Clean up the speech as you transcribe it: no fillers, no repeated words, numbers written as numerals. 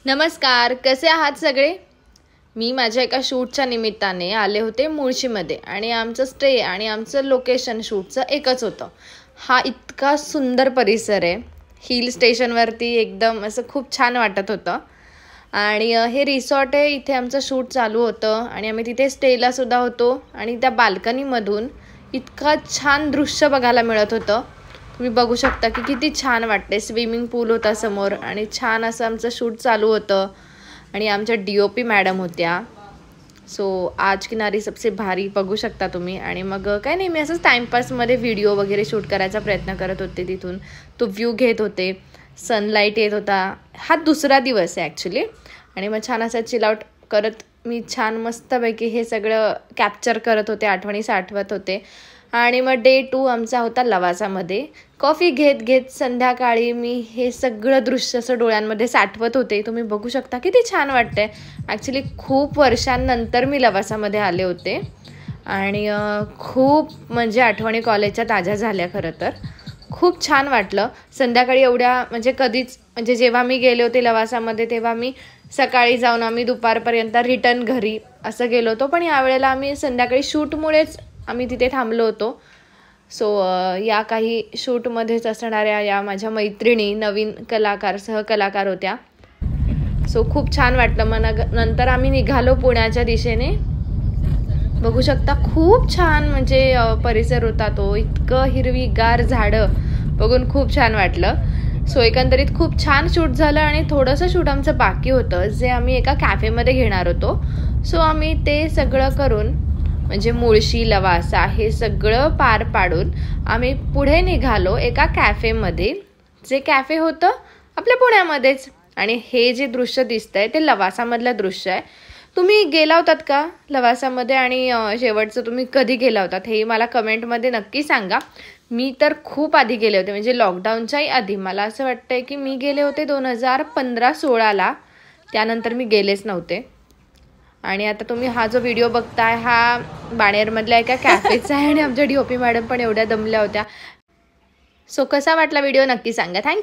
नमस्कार, कसे आहात सगळे? मी माझ्या एका शूटच्या निमित्ताने आले होते मुळशीमध्ये आणि आमचं स्टे आणि आमचं लोकेशन शूटचं एकच होतं. हा इतका सुंदर परिसर आहे. हिल स्टेशनवरती एकदम असं खूप छान वाटत होतं. आणि हे रिसॉर्ट आहे, इथे आमचं शूट चालू होतं आणि आम्ही तिथे स्टेला सुद्धा होतो आणि त्या बाल्कनीमधून इतका छान दृश्य बघायला मिळत होतं. तुम्ही बघू शकता की किती छान वाटते. स्विमिंग पूल होता समोर आणि छान असं आमचं शूट चालू होतं आणि आमच्या DOP मॅडम होत्या. सो आज किनारी सबसे भारी बघू शकता तुम्ही. आणि मग काय नाही, मी असंच टाईमपासमध्ये व्हिडिओ वगैरे शूट करायचा प्रयत्न करत होते. तिथून तो व्ह्यू घेत होते. सनलाईट येत होता. हा दुसरा दिवस आहे ॲक्च्युली. आणि मग छान असा चिलआउट करत मी छान मस्तपैकी हे सगळं कॅप्चर करत होते, आठवणी साठवत होते. आणि मग डे 2 आमचा होता लवासामध्ये. कॉफी घेत घेत संध्याकाळी मी हे सगळं दृश्य असं डोळ्यांमध्ये साठवत होते. तुम्ही बघू शकता किती छान वाटतंय. ॲक्च्युली खूप वर्षांनंतर मी लवासामध्ये आले होते आणि खूप म्हणजे आठवणी कॉलेजच्या ताज्या झाल्या. खरं तर खूप छान वाटलं. संध्याकाळी एवढ्या म्हणजे कधीच म्हणजे जेव्हा मी गेले होते लवासामध्ये तेव्हा मी सकाळी जाऊन आम्ही दुपारपर्यंत रिटर्न घरी असं गेलो होतो. पण यावेळेला आम्ही संध्याकाळी शूटमुळेच आम्ही तिथे थांबलो होतो. सो या काही शूटमध्येच असणाऱ्या या माझ्या मैत्रिणी नवीन सहकलाकार होत्या. सो खूप छान वाटलं. मग नंतर आम्ही निघालो पुण्याच्या दिशेने. बघू शकता खूप छान म्हणजे परिसर होता तो. इतकं हिरवीगार झाडं बघून खूप छान वाटलं. सो एकंदरीत खूप छान शूट झालं आणि थोडंसं शूट आमचं बाकी होतं जे आम्ही एका कॅफेमध्ये घेणार होतो. सो आम्ही ते सगळं करून म्हणजे मुळशी लवासा हे सगळं पार पाडून आम्ही पुढे निघालो एका कॅफेमध्ये. जे कॅफे होतं आपल्या पुण्यामध्येच. आणि हे जे दृश्य दिसतंय ते लवासामधलं दृश्य आहे. तुम्ही गेला होतात का लवासामध्ये आणि शेवटचं तुम्ही कधी गेला होतात हे मला कमेंटमध्ये नक्की सांगा. मी तर खूप आधी गेले होते म्हणजे लॉकडाऊनच्याही आधी. मला असं वाटतंय की मी गेले होते 2015-16ला. त्यानंतर मी गेलेच नव्हते. आणि आता तुम्ही हा जो व्हिडिओ बघताय हा बाणेरमधल्या एका कॅफेचा आहे आणि आमच्या DOP मॅडम पण एवढ्या दमल्या होत्या. सो कसा वाटला व्हिडिओ नक्की सांगा. थँक्यू.